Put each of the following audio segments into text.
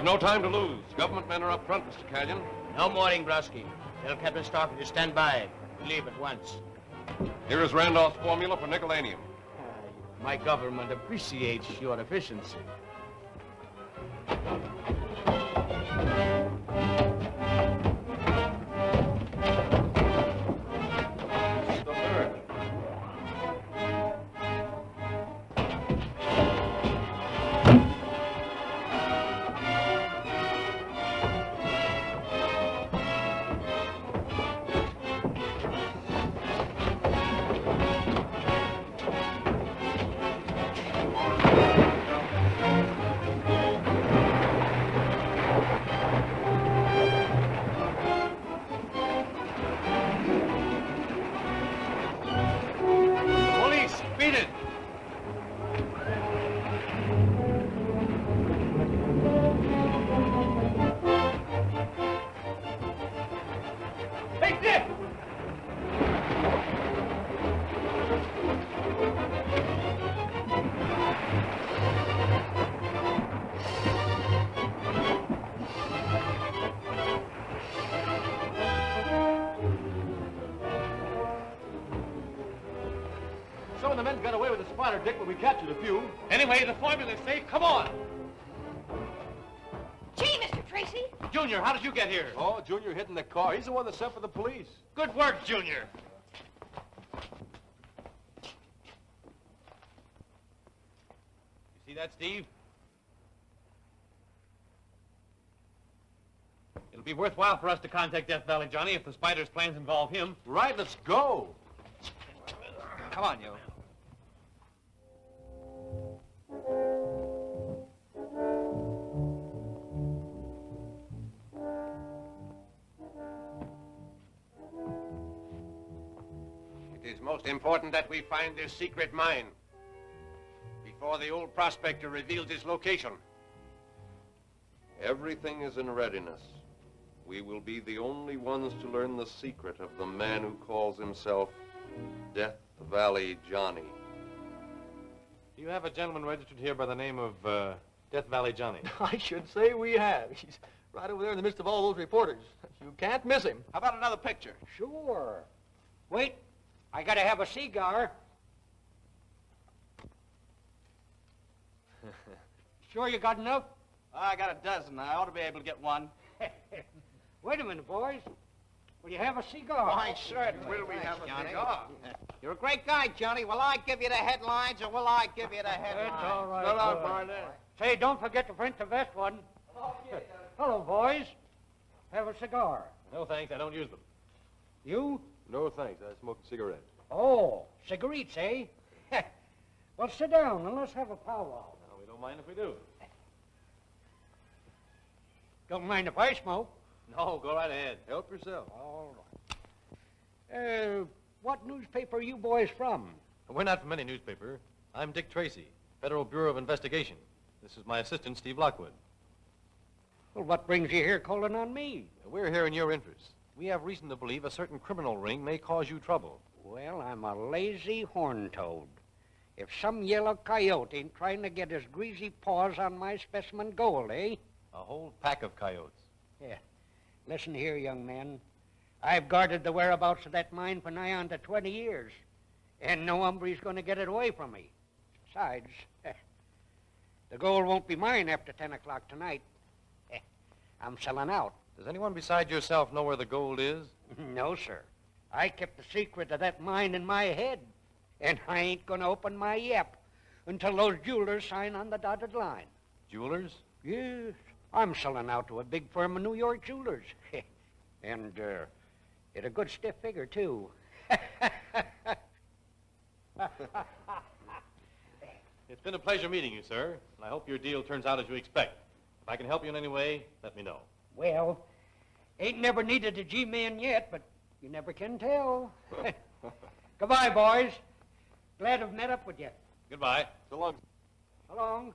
no time to lose. Government men are up front, Mr. Callion. No morning, Brusky. Tell Captain Starkey to stand by. Leave at once. Here is Randolph's formula for nickelanium. My government appreciates your efficiency. Some of the men got away with the spotter, Dick, but we captured a few. Anyway, the formula's safe. Come on. Gee, Mr. Tracy. Junior, how did you get here? Oh, Junior hid in the car. He's the one that sent for the police. Good work, Junior. You see that, Steve? It'll be worthwhile for us to contact Death Valley Johnny if the Spider's plans involve him. Right, let's go. Come on, you. It is most important that we find this secret mine before the old prospector reveals its location. Everything is in readiness. We will be the only ones to learn the secret of the man who calls himself Death Valley Johnny. You have a gentleman registered here by the name of Death Valley Johnny. I should say we have. He's right over there in the midst of all those reporters. You can't miss him. How about another picture? Sure. Wait, I gotta have a cigar. Sure you got enough? I got a dozen. I ought to be able to get one. Wait a minute, boys. Will you have a cigar? Why, certainly. Will we have a cigar? You're a great guy, Johnny. Will I give you the headlines, or will I give you the headlines? It's all right. Go on, Barnett. Say, don't forget to print the vest one. Hello, boys. Have a cigar. No, thanks. I don't use them. You? No, thanks. I smoke a cigarette. Oh, cigarettes, eh? Well, sit down and let's have a powwow. No, we don't mind if we do. Don't mind if I smoke. No, go right ahead. Help yourself. All right. What newspaper are you boys from? We're not from any newspaper. I'm Dick Tracy, Federal Bureau of Investigation. This is my assistant, Steve Lockwood. Well, what brings you here calling on me? We're here in your interest. We have reason to believe a certain criminal ring may cause you trouble. Well, I'm a lazy horn toad. If some yellow coyote ain't trying to get his greasy paws on my specimen gold, eh? A whole pack of coyotes. Yeah. Listen here, young man. I've guarded the whereabouts of that mine for nigh on to 20 years. And no hombre's going to get it away from me. Besides, the gold won't be mine after 10 o'clock tonight. I'm selling out. Does anyone beside yourself know where the gold is? No, sir. I kept the secret of that mine in my head. And I ain't going to open my yap until those jewelers sign on the dotted line. Jewelers? Yes. I'm selling out to a big firm of New York jewelers. And, at a good stiff figure, too. It's been a pleasure meeting you, sir, and I hope your deal turns out as you expect. If I can help you in any way, let me know. Well, ain't never needed a G-man yet, but you never can tell. Goodbye, boys. Glad to have met up with you. Goodbye. So long. So long.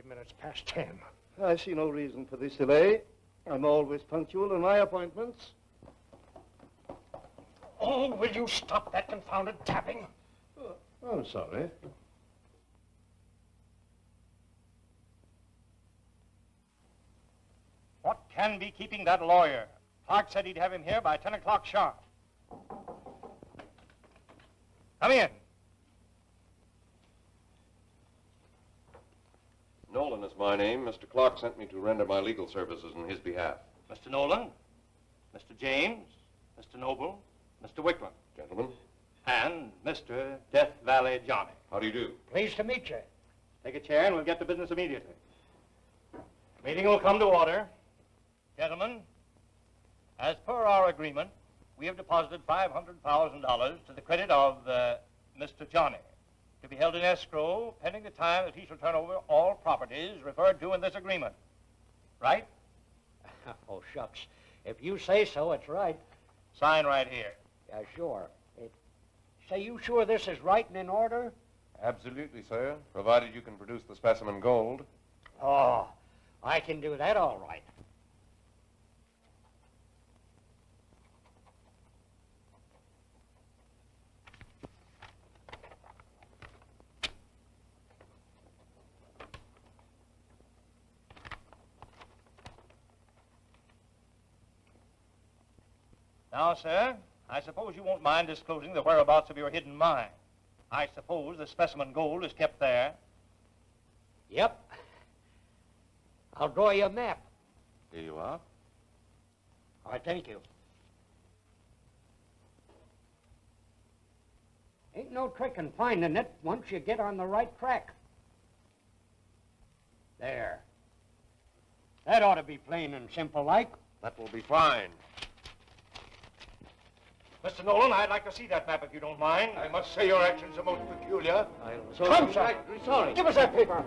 Minutes past 10. I see no reason for this delay. I'm always punctual in my appointments. Oh, will you stop that confounded tapping? Oh, I'm sorry. What can be keeping that lawyer? Clark said he'd have him here by 10 o'clock sharp. Come in. Nolan is my name. Mr. Clark sent me to render my legal services in his behalf. Mr. Nolan, Mr. James, Mr. Noble, Mr. Wickland. Gentlemen, And Mr. Death Valley Johnny. how do you do? Pleased to meet you. Take a chair and we'll get to business immediately. Meeting will come to order. Gentlemen, as per our agreement, we have deposited $500,000 to the credit of Mr. Johnny, to be held in escrow pending the time that he shall turn over all properties referred to in this agreement. Right? Oh, shucks. If you say so, it's right. Sign right here. Yeah, sure. Say, you sure this is right and in order? Absolutely, sir, provided you can produce the specimen gold. Oh, I can do that all right. Now, sir, I suppose you won't mind disclosing the whereabouts of your hidden mine. I suppose the specimen gold is kept there. Yep. I'll draw you a map. Here you are. All right, thank you. Ain't no trick in finding it once you get on the right track. There. That ought to be plain and simple like. That will be fine. Mr. Nolan, I'd like to see that map if you don't mind. I must say your actions are most peculiar. Come, sir. Sorry. Give us that paper.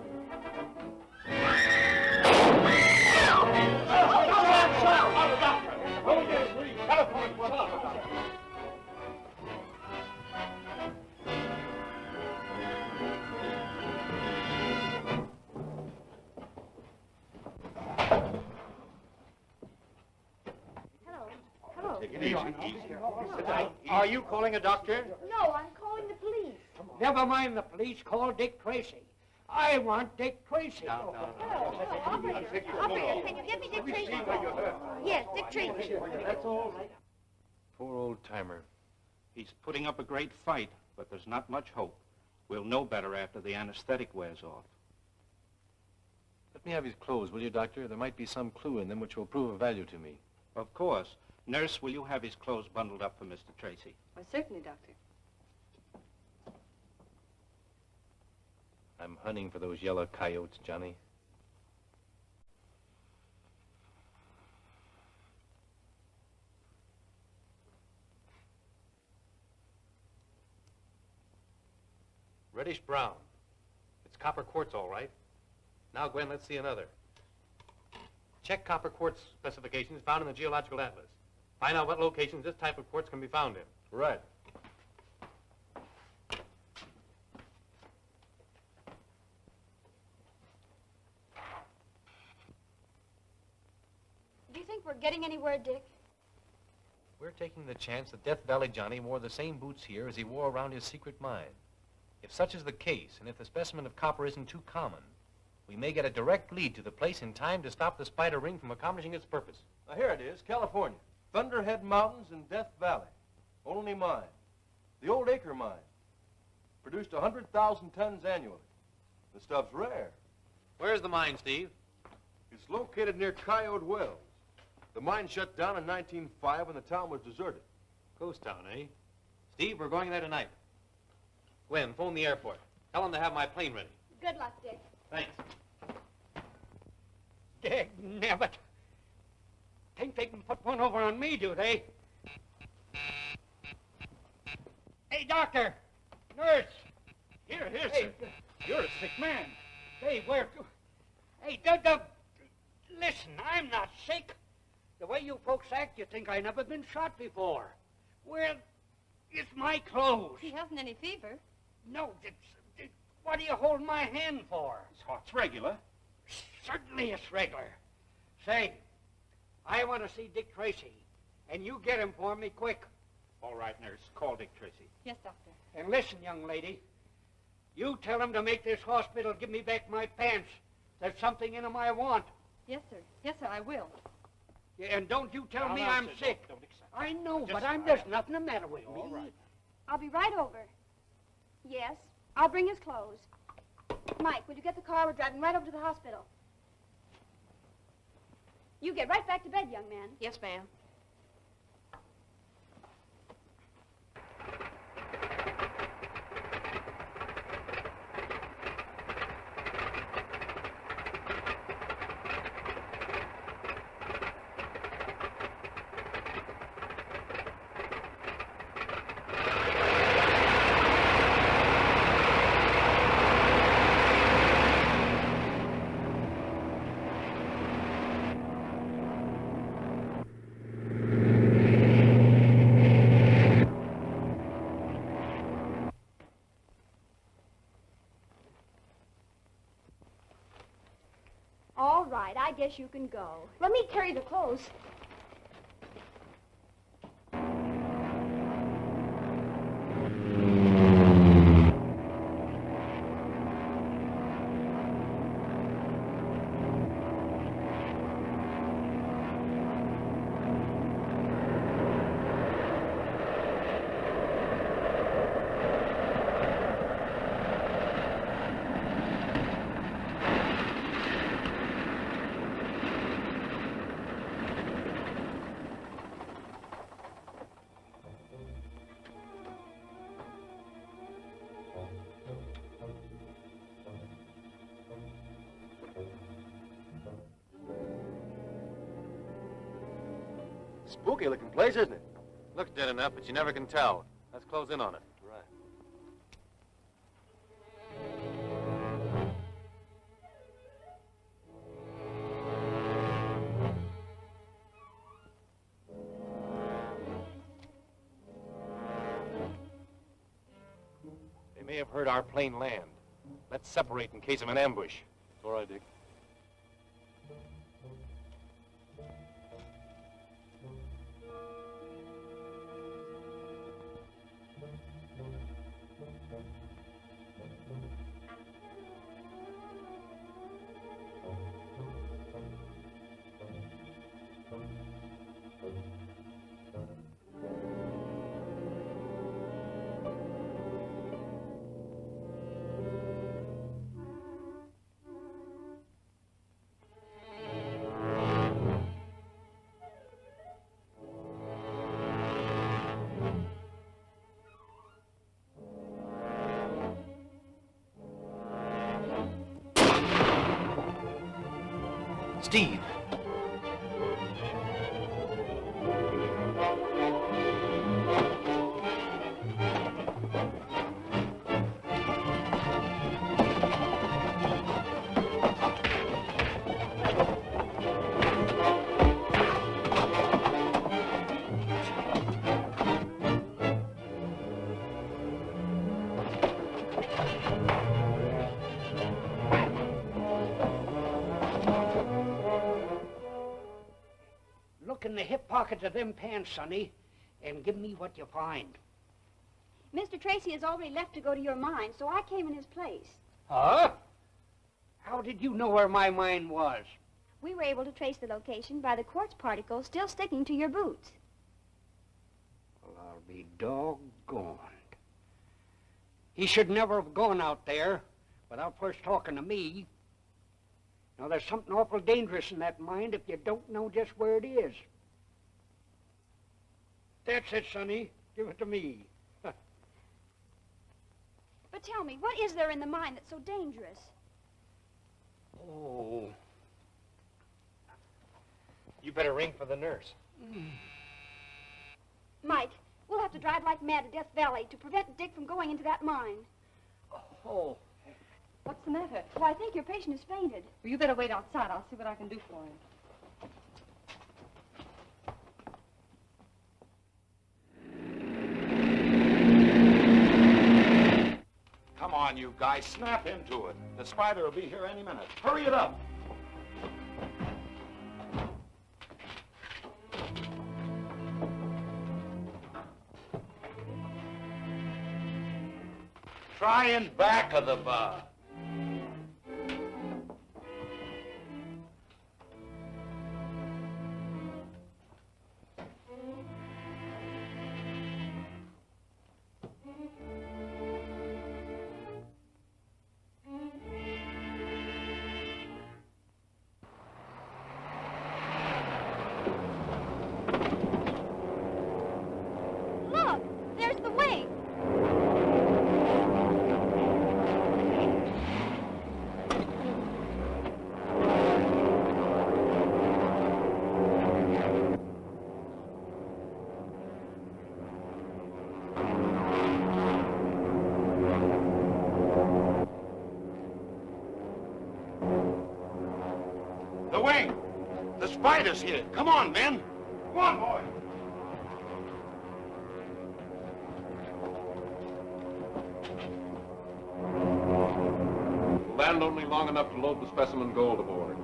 Hello. Take it easy. Are you calling a doctor? No, I'm calling the police. Never mind the police. Call Dick Tracy. I want Dick Tracy. Hello, operator. Operator, can you get me Dick Tracy? Yes, Dick Tracy. Poor old-timer. He's putting up a great fight, but there's not much hope. We'll know better after the anesthetic wears off. Let me have his clothes, will you, Doctor? There might be some clue in them which will prove of value to me. Of course. Nurse, will you have his clothes bundled up for Mr. Tracy? Well, certainly, Doctor. I'm hunting for those yellow coyotes, Johnny. Reddish brown. It's copper quartz, all right. Now, Gwen, let's see another. Check copper quartz specifications found in the Geological Atlas. Find out what locations this type of quartz can be found in. Right. Do you think we're getting anywhere, Dick? We're taking the chance that Death Valley Johnny wore the same boots here as he wore around his secret mine. If such is the case, and if the specimen of copper isn't too common, we may get a direct lead to the place in time to stop the spider ring from accomplishing its purpose. Now, here it is, California. Thunderhead Mountains in Death Valley. Only mine. The old Acre mine. Produced 100,000 tons annually. The stuff's rare. Where's the mine, Steve? It's located near Coyote Wells. The mine shut down in 1905 when the town was deserted. Ghost town, eh? Steve, we're going there tonight. Gwen, phone the airport. Tell them to have my plane ready. Good luck, Dick. Thanks. Dagnabbit. Think they can put one over on me, do they? Hey, doctor! Nurse! Here, Hey, sir. You're a sick man. Hey, where... Hey, listen, I'm not sick. The way you folks act, you think I never been shot before. Where is my clothes? He hasn't any fever. No, what do you hold my hand for? His heart's regular. certainly it's regular. Say, I want to see Dick Tracy, and you get him for me quick. All right, nurse. Call Dick Tracy. Yes, Doctor. And listen, young lady, you tell him to make this hospital give me back my pants. There's something in them I want. Yes, sir. Yes, sir, I will. Yeah, and don't you tell No, me no, I'm sir, sick. don't accept. I know, Just but all there's right. nothing the matter with me. All right. I'll be right over. Yes, I'll bring his clothes. Mike, will you get the car? We're driving right over to the hospital. You get right back to bed, young man. Yes, ma'am. All right, I guess you can go. Let me carry the clothes. Spooky looking place, isn't it? Looks dead enough, but you never can tell. Let's close in on it. Right. They may have heard our plane land. Let's separate in case of an ambush. All right, Dick. Steve! Look in the hip pockets of them pants, Sonny, and give me what you find. Mr. Tracy has already left to go to your mine, so I came in his place. Huh? How did you know where my mine was? We were able to trace the location by the quartz particles still sticking to your boots. Well, I'll be doggoned. He should never have gone out there without first talking to me. Now, there's something awful dangerous in that mine if you don't know just where it is. That's it, Sonny. Give it to me. But tell me, what is there in the mine that's so dangerous? Oh. You better ring for the nurse. Mike, we'll have to drive like mad to Death Valley to prevent Dick from going into that mine. Oh. What's the matter? Well, I think your patient has fainted. Well, you better wait outside. I'll see what I can do for him. Come on, you guys. Snap into it. The spider will be here any minute. Hurry it up. Try in back of the bar. Look, there's the wing. The wing! The spider's here. Come on, men. Come on, boy. Land only long enough to load the specimen gold aboard.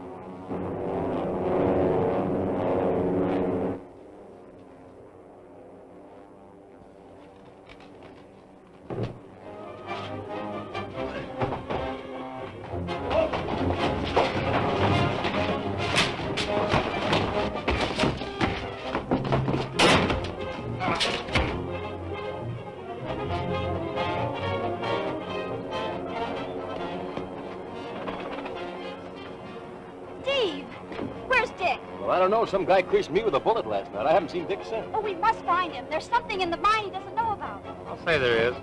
Steve, where's Dick? Well, I don't know. Some guy creased me with a bullet last night. I haven't seen Dick since. Oh, we must find him. There's something in the mine he doesn't know about. I'll say there is.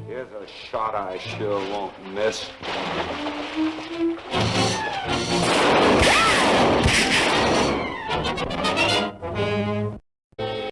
Here's a shot I sure won't miss.